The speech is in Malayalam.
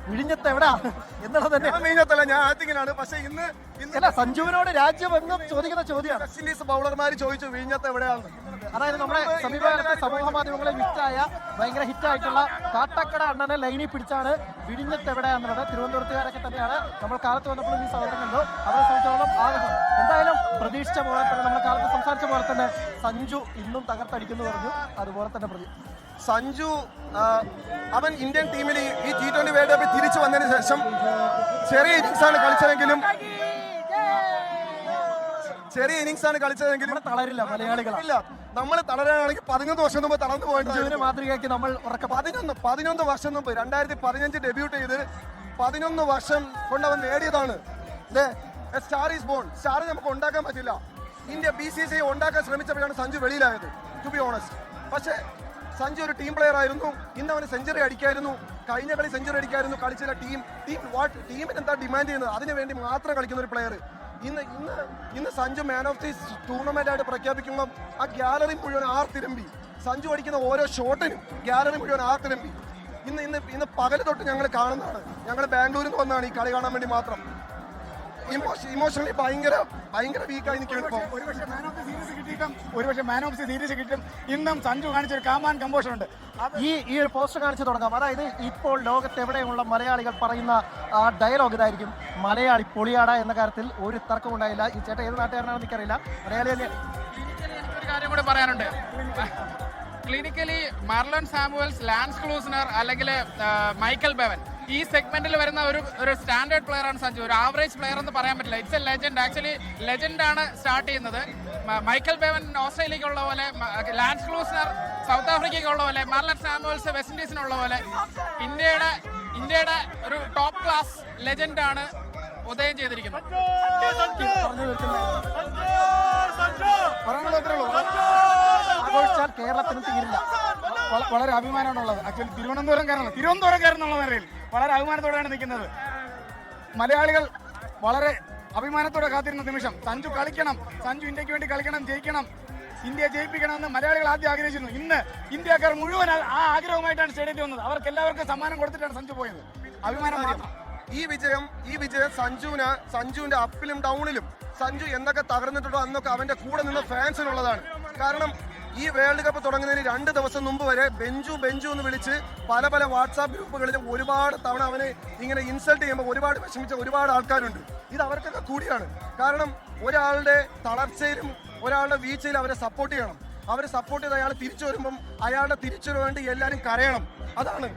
വിഴിഞ്ഞത്ത് എവിടാ എന്നുള്ളത് തന്നെ. വിഴിഞ്ഞത്തല്ല, ഞാൻ ആറ്റിങ്ങിലാണ്. പക്ഷെ ഇന്ന് സഞ്ജുവിനോട് രാജ്യമെങ്ങും ചോദിക്കുന്ന ചോദ്യമാണ്. വെസ്റ്റ് ഇൻഡീസ് ബൗളർമാർ ചോദിച്ചു വിഴിഞ്ഞത്ത് എവിടെയാണ്. അതായത് നമ്മുടെ സമീപകാലത്തെ സമൂഹ മാധ്യമങ്ങളിൽ ഹിറ്റായ ഭയങ്കര ഹിറ്റായിട്ടുള്ള കാട്ടക്കട അണ്ണനെ ലൈനിൽ പിടിച്ചാണ് വിഴിഞ്ഞത്ത് എവിടെയാന്നുള്ളത്. തിരുവനന്തപുരത്തുകാരൊക്കെ തന്നെയാണ് നമ്മൾ കാലത്ത് വന്നപ്പോൾ ഈ സൗകര്യം കണ്ടു. അവരെ സംബന്ധിച്ചോളം എന്തായാലും പ്രതീക്ഷിച്ച പോലെ തന്നെ നമ്മൾ കാലത്ത് സംസാരിച്ച പോലെ തന്നെ സഞ്ജു ഇന്നും തകർത്തടിക്കുന്നു പറഞ്ഞു. അതുപോലെ തന്നെ സഞ്ജു അവൻ ഇന്ത്യൻ ടീമിൽ ഈ T20 വേൾഡ് കപ്പിൽ തിരിച്ചു വന്നതിന് ശേഷം ചെറിയ ഇന്നിങ്സാണ് കളിച്ചതെങ്കിലും തളരില്ല മലയാളികളില്ല. നമ്മൾ തളരാനാണെങ്കിൽ 11 വർഷം മുമ്പ് തളർന്നു പോയിട്ട് മാതൃകയാക്കി നമ്മൾ 11 വർഷം മുമ്പ് 2015 ഡെബ്യൂട്ട് ചെയ്ത് 11 വർഷം കൊണ്ട് അവൻ നേടിയതാണ്. Star is born. സ്റ്റാർ നമുക്ക് ഉണ്ടാക്കാൻ പറ്റില്ല. ഇന്ത്യ BCCI ഉണ്ടാക്കാൻ ശ്രമിച്ചപ്പോഴാണ് സഞ്ജു വെളിയിലായത്, ടു ബി ഓണസ്റ്റ്. പക്ഷേ സഞ്ജു ഒരു ടീം പ്ലെയർ ആയിരുന്നു. ഇന്ന് അവന് സെഞ്ചുറി അടിക്കായിരുന്നു. കഴിഞ്ഞ കളി സെഞ്ചുറി അടിക്കായിരുന്നു. കളിച്ചില്ല. ടീമിന് എന്താ ഡിമാൻഡ് ചെയ്യുന്നത് അതിനു വേണ്ടി മാത്രം കളിക്കുന്ന ഒരു പ്ലെയർ. ഇന്ന് Sanju man of the tournament ആയിട്ട് പ്രഖ്യാപിക്കുമ്പോൾ ആ ഗ്യാലറി മുഴുവൻ ആർത്തിരമ്പി. സഞ്ജു അടിക്കുന്ന ഓരോ ഷോട്ടിനും ഗ്യാലറി മുഴുവൻ ആർത്തിരമ്പി. ഇന്ന് പകല് തൊട്ട് ഞങ്ങൾ കാണുന്നതാണ്. ഞങ്ങൾ ബാംഗ്ലൂരിൽ നിന്ന് വന്നതാണ് ഈ കളി കാണാൻ വേണ്ടി മാത്രം. ഇമോഷണലി ഭയങ്കര വീക്കായി നിൽക്കണം. ഒരുപക്ഷെ മാൻ ഓഫ് ദി സീരീസ് കിട്ടും. ഇന്നും സഞ്ജു കാണിച്ച ഒരു കാമാൻ കമ്പോഷൻ ഉണ്ട്. ഈ ഒരു പോസ്റ്റർ കാണിച്ചു തുടങ്ങാം. അതായത് ഇപ്പോൾ ലോകത്തെവിടെയുള്ള മലയാളികൾ പറയുന്ന ഡയലോഗ് ഇതായിരിക്കും: മലയാളി പൊളിയാട എന്ന കാര്യത്തിൽ ഒരു തർക്കം ഉണ്ടായില്ല. ഈ ചേട്ടൻ ഏത് നാട്ടുകാരനാണെന്ന് എനിക്കറിയില്ല. മലയാളി തന്നെ. ഒരു കാര്യം കൂടി പറയാനുണ്ട്. ക്ലിനിക്കലി മാർലൺ സാമുവൽസ്, ലാൻസ് ക്ലൂസ്നർ അല്ലെങ്കിൽ മൈക്കൽ ബെവൻ, ഈ സെഗ്മെന്റിൽ വരുന്ന ഒരു സ്റ്റാൻഡേർഡ് പ്ലെയർ ആണ് സഞ്ജു. ഒരു ആവറേജ് പ്ലെയർ എന്ന് പറയാൻ പറ്റില്ല. It's a legend. ആക്ച്വലി ലെജൻഡാണ് സ്റ്റാർട്ട് ചെയ്യുന്നത്. മൈക്കൽ ബെവൻ ഓസ്ട്രേലിയക്കുള്ള പോലെ, ലാൻസ് ക്ലൂസ്നർ സൗത്ത് ആഫ്രിക്കയ്ക്കുള്ള പോലെ, മാർലൺ സാമുവൽസ് വെസ്റ്റ് ഇൻഡീസിനുള്ള പോലെ ഇന്ത്യയുടെ ഒരു ടോപ്പ് ക്ലാസ് ലെജൻഡാണ് ഉദയം ചെയ്തിരിക്കുന്നത്. കേരളത്തിന് തീരില്ല. വളരെ അഭിമാനമാണുള്ളത്. ആക്ച്വലി തിരുവനന്തപുരംകാരെന്നുള്ള നിലയിൽ വളരെ അഭിമാനത്തോടെയാണ് നിൽക്കുന്നത്. മലയാളികൾ വളരെ അഭിമാനത്തോടെ കാത്തിരുന്ന നിമിഷം. സഞ്ജു കളിക്കണം, സഞ്ജു ഇന്ത്യക്ക് വേണ്ടി കളിക്കണം, ജയിക്കണം, ഇന്ത്യ ജയിപ്പിക്കണമെന്ന് മലയാളികൾ ആദ്യം ആഗ്രഹിച്ചിരുന്നു. ഇന്ന് ഇന്ത്യക്കാർ മുഴുവൻ ആ ആഗ്രഹവുമായിട്ടാണ് സ്റ്റേഡിയത്തിൽ വന്നത്. അവർക്ക് എല്ലാവർക്കും സമ്മാനം കൊടുത്തിട്ടാണ് സഞ്ജു പോയത്. അഭിമാനം. ഈ വിജയം സഞ്ജുവിന്റെ അപ്പിലും ഡൗണിലും സഞ്ജു എന്തൊക്കെ തകർന്നിട്ടുണ്ടോ അന്നൊക്കെ അവന്റെ കൂടെ നിന്ന് ഫാൻസിനുള്ളതാണ്. കാരണം ഈ വേൾഡ് കപ്പ് തുടങ്ങുന്നതിന് 2 ദിവസം മുമ്പ് വരെ ബെഞ്ചു എന്ന് വിളിച്ച് പല വാട്സാപ്പ് ഗ്രൂപ്പുകളിലും ഒരുപാട് തവണ അവനെ ഇങ്ങനെ ഇൻസൾട്ട് ചെയ്യുമ്പോൾ ഒരുപാട് വിഷമിച്ച ഒരുപാട് ആൾക്കാരുണ്ട്. ഇത് അവർക്കൊക്കെ കൂടിയാണ്. കാരണം ഒരാളുടെ തളർച്ചയിലും ഒരാളുടെ വീഴ്ചയിലും അവരെ സപ്പോർട്ട് ചെയ്യണം. അവരെ സപ്പോർട്ട് ചെയ്ത് അയാൾ തിരിച്ചു വരുമ്പം അയാളുടെ തിരിച്ചു വേണ്ടി എല്ലാവരും കരയണം. അതാണ്